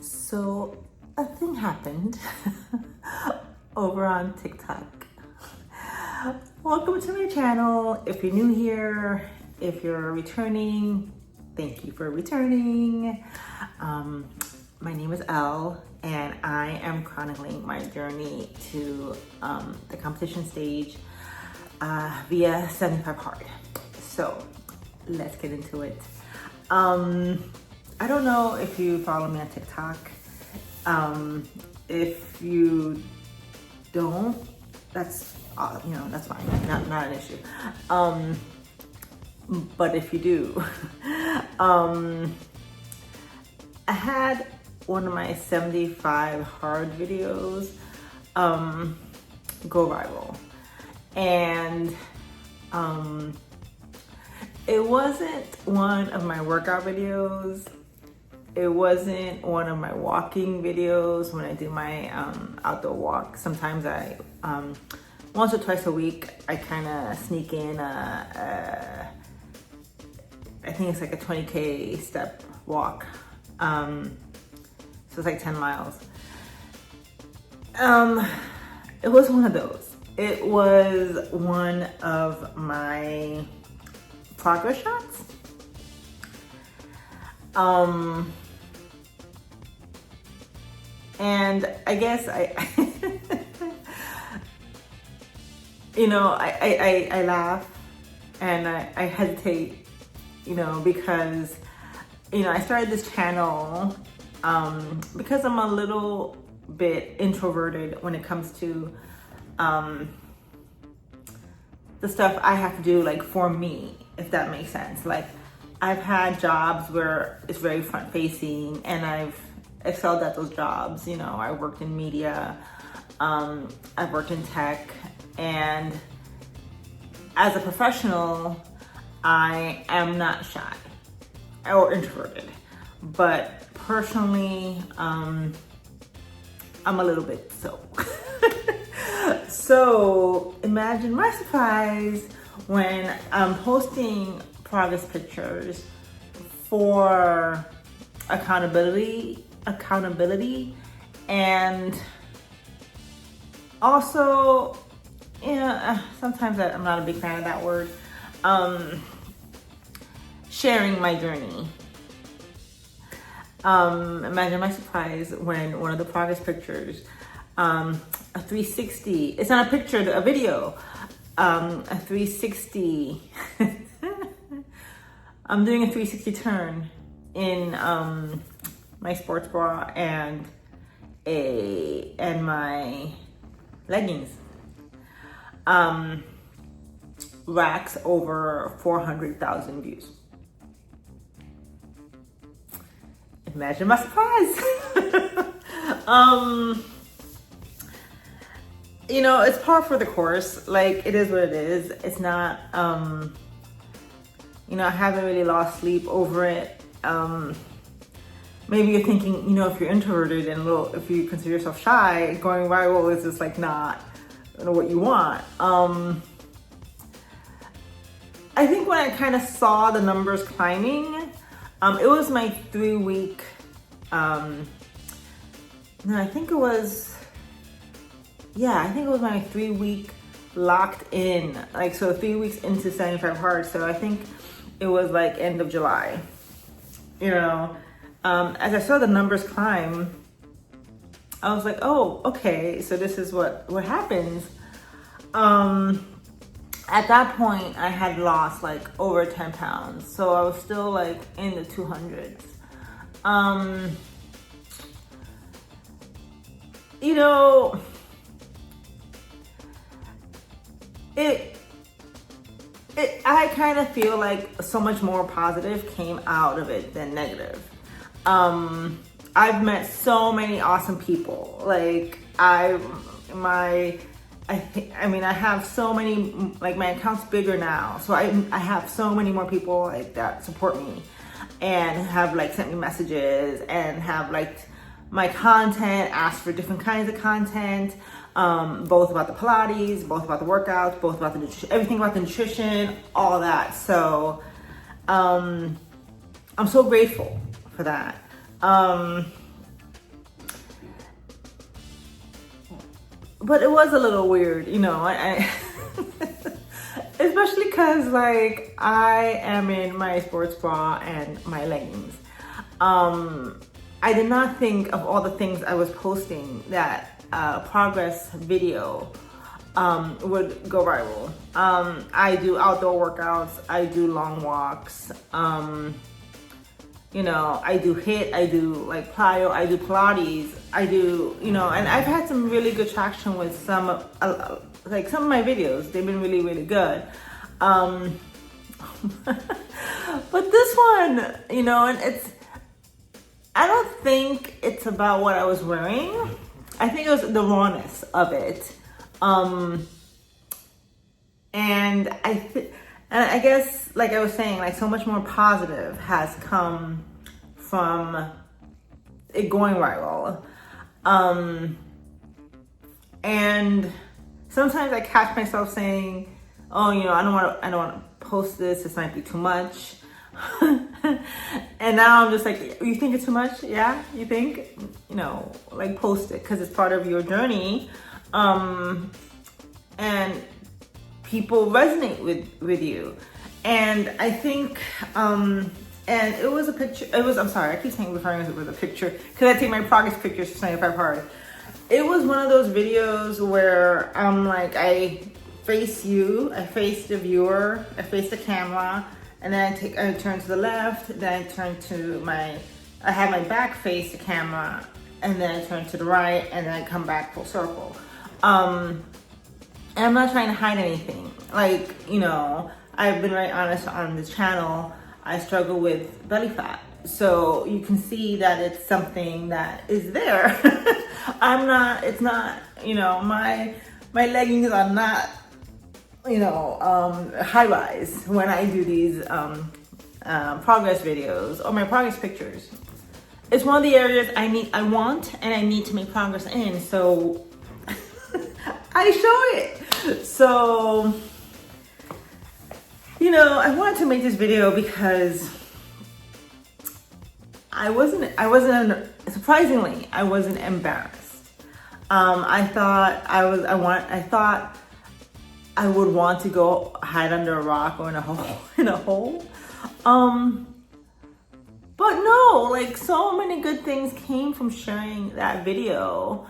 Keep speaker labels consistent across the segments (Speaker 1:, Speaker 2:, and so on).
Speaker 1: So a thing happened over on TikTok. Welcome to my channel. If you're new here, if you're returning, thank you for returning. My name is Elle, and I am chronicling my journey to the competition stage via 75 hard. So let's get into it. I don't know if you follow me on TikTok. If you don't, that's that's fine. Not an issue. But if you do, I had one of my 75 hard videos go viral, and it wasn't one of my workout videos. It wasn't one of my walking videos when I do my outdoor walk. Sometimes I, once or twice a week, I kind of sneak in I think it's like a 20K step walk. So it's like 10 miles. It was one of those. It was one of my progress shots. And I guess I laugh and I hesitate, because, I started this channel, because I'm a little bit introverted when it comes to, the stuff I have to do, like, for me, if that makes sense. Like, I've had jobs where it's very front facing and I've excelled at those jobs. I worked in media, I've worked in tech, and as a professional, I am not shy or introverted, but personally, I'm a little bit so. So imagine my surprise when I'm posting progress pictures for accountability, and also, sometimes I'm not a big fan of that word, sharing my journey. Imagine my surprise when one of the progress pictures, a 360, it's not a picture, a video, a 360, I'm doing a 360 turn in my sports bra and my leggings. Racks over 400,000 views. Imagine my surprise. It's par for the course. Like, it is what it is. It's not, I haven't really lost sleep over it. Maybe you're thinking, if you're introverted and if you consider yourself shy, going viral is just like not what you want. I think when I kind of saw the numbers climbing, it was my 3-week, I think it was my 3-week locked in, like, so 3 weeks into 75 hard. So I think it was like end of July, as I saw the numbers climb, I was like, oh, okay, so this is what happens. At that point, I had lost like over 10 pounds. So I was still like in the 200s. I kind of feel like so much more positive came out of it than negative. I've met so many awesome people. Like, I have so many, like, my account's bigger now. So I have so many more people like that support me and have like sent me messages and have liked my content, asked for different kinds of content, both about the Pilates, both about the workouts, both about the nutrition, everything about the nutrition, all that. So I'm so grateful for that. but it was a little weird, you know, I especially because like I am in my sports bra and my leggings. I did not think of all the things I was posting that progress video would go viral. I do outdoor workouts, I do long walks, you know, I do HIIT, I do like plyo, I do Pilates, I do, you know, and I've had some really good traction with some, like some of my videos. They've been really, really good. But this one, you know, and I don't think it's about what I was wearing. I think it was the rawness of it. And I guess, like I was saying, like so much more positive has come from it going viral. And sometimes I catch myself saying, oh, you know, I don't want to post this. This might be too much. And now I'm just like, you think it's too much? Yeah, you think? You know, like post it because it's part of your journey. And people resonate with you. And I think, and it was a picture, I'm sorry, I keep saying referring to it was a picture because I take my progress pictures for 75 Hard. It was one of those videos where like I face you, I face the viewer, I face the camera, and then I turn to the left, then I turn to I have my back face the camera, and then I turn to the right, and then I come back full circle. And I'm not trying to hide anything. Like, you know, I've been very honest on this channel. I struggle with belly fat. So you can see that it's something that is there. It's not, you know, my leggings are not, you know, high rise when I do these progress videos or my progress pictures. It's one of the areas I want and I need to make progress in. So I show it. So, you know, I wanted to make this video because surprisingly, I wasn't embarrassed. I thought I would want to go hide under a rock or in a hole. But no, like so many good things came from sharing that video.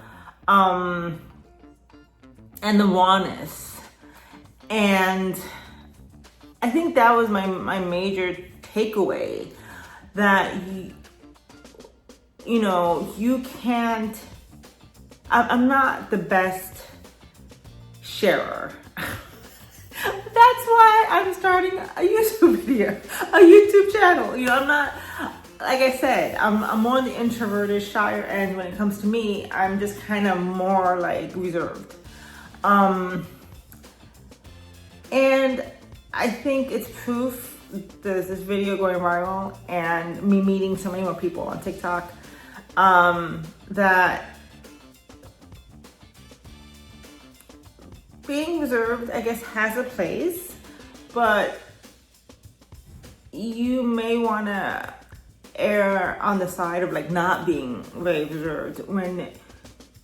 Speaker 1: And the rawness. And I think that was my major takeaway, that you know, you can't, I'm not the best sharer. That's why I'm starting a YouTube channel. You know, I'm not, like I said, I'm more on the introverted, shyer end when it comes to me. I'm just kind of more like reserved. And I think it's proof, there's this video going viral and me meeting so many more people on TikTok, that being reserved, I guess, has a place, but you may want to err on the side of like not being very reserved when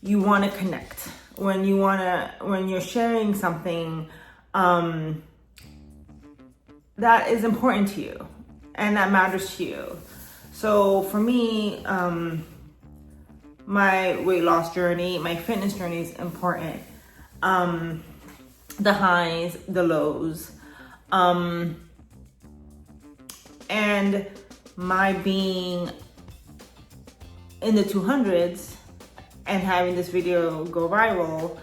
Speaker 1: you want to connect, when you're sharing something that is important to you and that matters to you. So for me, my weight loss journey, my fitness journey is important. The highs, the lows, and my being in the 200s and having this video go viral,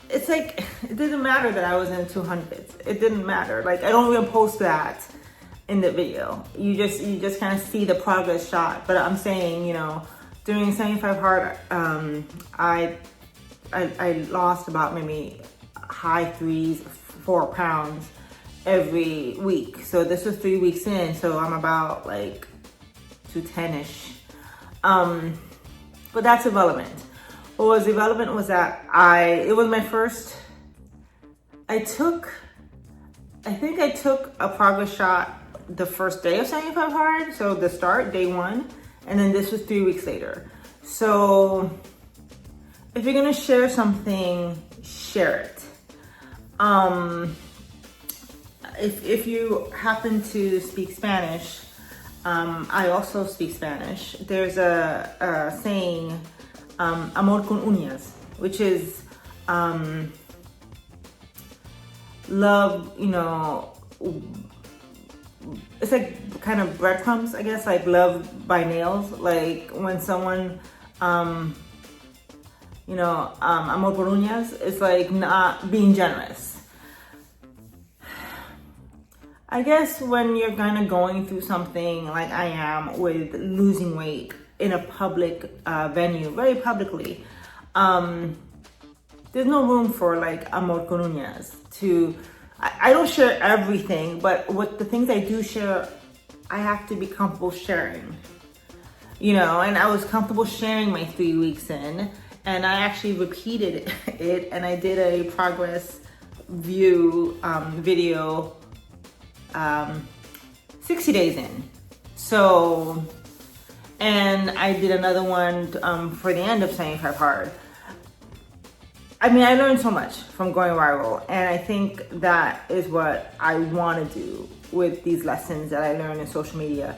Speaker 1: it's like, it didn't matter that I was in the 200s. It didn't matter. Like, I don't even post that in the video. You just kind of see the progress shot. But I'm saying, you know, during 75 Hard, I lost about maybe high 3s, 4 pounds every week. So this was 3 weeks in. So I'm about like 210-ish. But that's irrelevant. What was irrelevant was that it was my first, I think I took a progress shot the first day of 75 Hard. So the start, day 1. And then this was 3 weeks later. So if you're gonna share something, share it. If you happen to speak Spanish, I also speak Spanish. There's a saying, amor con uñas, which is love, you know, it's like kind of breadcrumbs, I guess, like love by nails. Like when someone, you know, amor por uñas, it's like not being generous. I guess when you're kind of going through something like I am with losing weight in a public venue, very publicly, there's no room for like amor con uñas to, I don't share everything, but what the things I do share, I have to be comfortable sharing, you know, and I was comfortable sharing my 3 weeks in, and I actually repeated it, and I did a progress view video 60 days in. So, and I did another one for the end of 75 Hard. I mean, I learned so much from going viral, and I think that is what I want to do with these lessons that I learned in social media.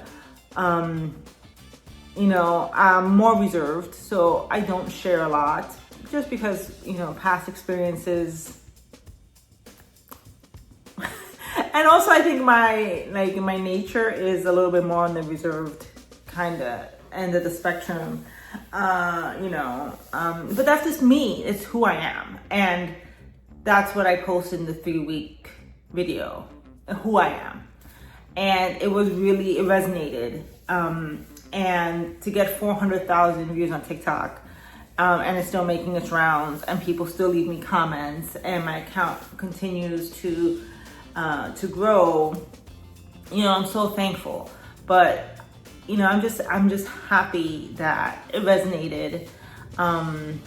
Speaker 1: You know, I'm more reserved, so I don't share a lot, just because, you know, past experiences. And also I think my nature is a little bit more on the reserved kind of end of the spectrum. You know, but that's just me. It's who I am, and that's what I posted in the 3-week video, who I am, and it resonated. And to get 400,000 views on TikTok, and it's still making its rounds, and people still leave me comments, and my account continues to grow. You know, I'm so thankful, but. You know, I'm just happy that it resonated, and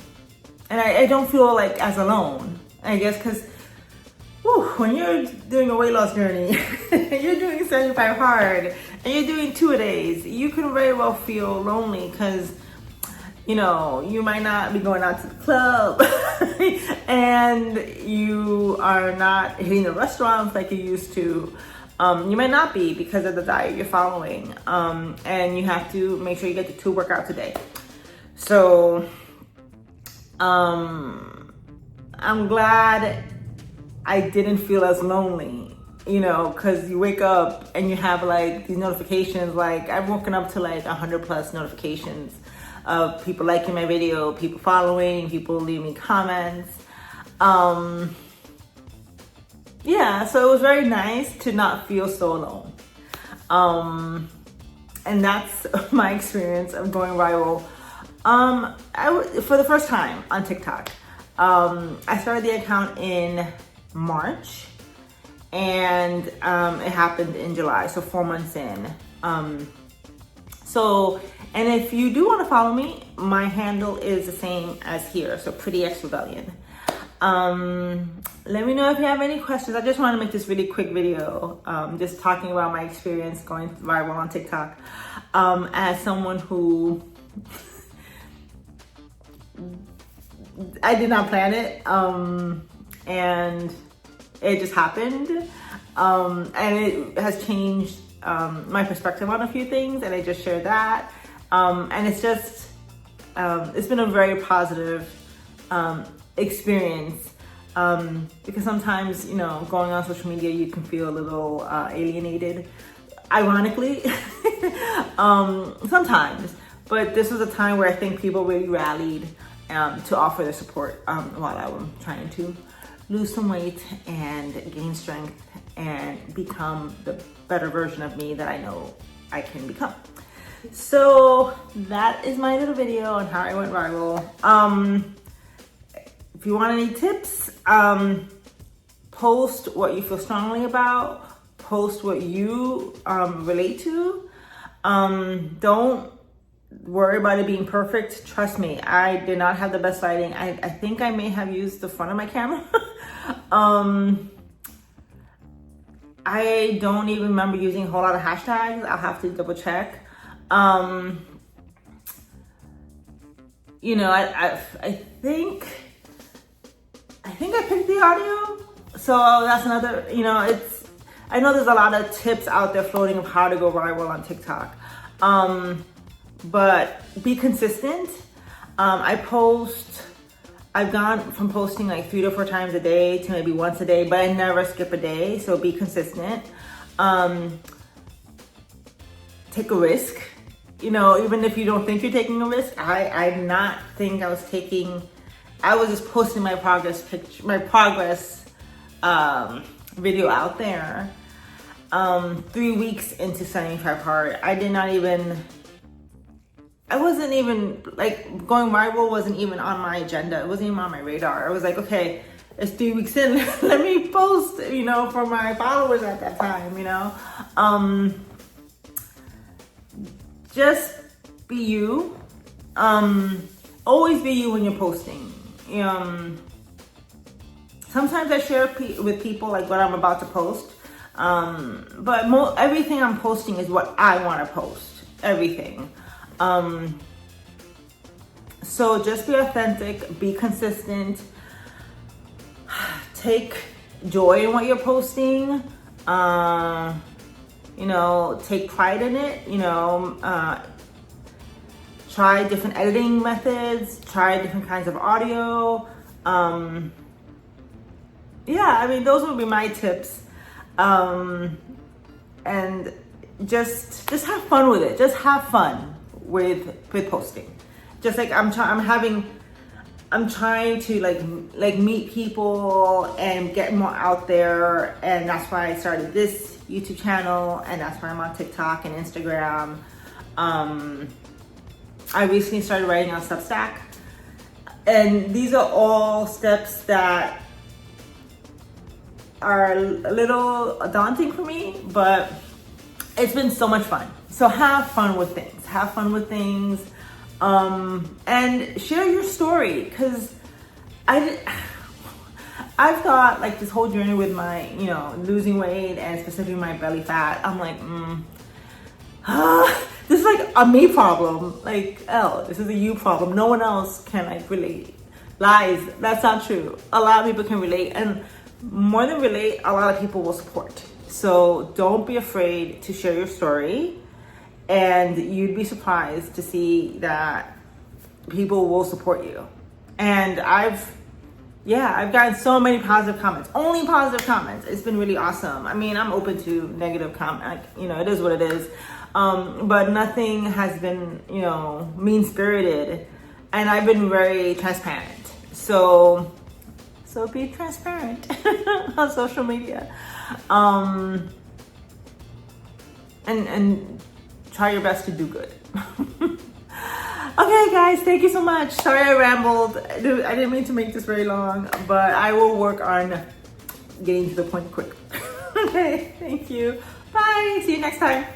Speaker 1: I don't feel like as alone. I guess because when you're doing a weight loss journey, you're doing 75 Hard, and you're doing 2-a-days, you can very well feel lonely because, you know, you might not be going out to the club, and you are not hitting the restaurants like you used to. You might not be because of the diet you're following, and you have to make sure you get the 2 workouts a day. So I'm glad I didn't feel as lonely, you know, because you wake up and you have like these notifications. Like I've woken up to like 100+ notifications of people liking my video, people following, people leaving me comments. Yeah, so it was very nice to not feel so alone. And that's my experience of going viral. For the first time on TikTok. I started the account in March, and it happened in July, so 4 months in. And if you do want to follow me, my handle is the same as here, so Pretty X Rebellion. Let me know if you have any questions. I just want to make this really quick video, just talking about my experience going viral on TikTok, as someone who I did not plan it, and it just happened, and it has changed my perspective on a few things, and I just shared that, and it's just it's been a very positive experience, because sometimes, you know, going on social media, you can feel a little alienated, ironically, sometimes, but this was a time where I think people really rallied to offer their support while I was trying to lose some weight and gain strength and become the better version of me that I know I can become. So that is my little video on how I went viral. If you want any tips, post what you feel strongly about, post what you relate to. Don't worry about it being perfect. Trust me, I did not have the best lighting. I think I may have used the front of my camera. I don't even remember using a whole lot of hashtags. I'll have to double check. you know, I think I picked the audio. So that's another, you know, I know there's a lot of tips out there floating of how to go viral on TikTok. But be consistent. I've gone from posting like 3 to 4 times a day to maybe once a day, but I never skip a day. So be consistent. Take a risk. You know, even if you don't think you're taking a risk, I did not think I was taking. I was just posting my progress video out there. 3 weeks into 75 hard, I wasn't even like going viral. Wasn't even on my agenda. It wasn't even on my radar. I was like, okay, it's 3 weeks in. Let me post, you know, for my followers at that time. You know, just be you. Always be you when you're posting. Sometimes I share with people like what I'm about to post, but everything I'm posting is what I want to post. Everything. So just be authentic, be consistent, take joy in what you're posting. You know, take pride in it. You know, try different editing methods, try different kinds of audio. Yeah, I mean, those would be my tips. And just have fun with it. Just have fun with posting. Just like I'm trying to like meet people and get more out there, and that's why I started this YouTube channel, and that's why I'm on TikTok and Instagram. I recently started writing on Substack, and these are all steps that are a little daunting for me, but it's been so much fun. So have fun with things. Have fun with things, and share your story. Because I've got like this whole journey with my, you know, losing weight and specifically my belly fat. I'm like, this is like a me problem. Like, this is a you problem. No one else can like relate. Lies. That's not true. A lot of people can relate, and more than relate, a lot of people will support. So don't be afraid to share your story, and you'd be surprised to see that people will support you. And I've gotten so many positive comments, only positive comments. It's been really awesome. I mean, I'm open to negative comment, you know, it is what it is. But nothing has been, you know, mean-spirited, and I've been very transparent. So be transparent on social media. And try your best to do good. Okay, guys, thank you so much. Sorry I rambled. I didn't mean to make this very long, but I will work on getting to the point quick. Okay, thank you. Bye. See you next time.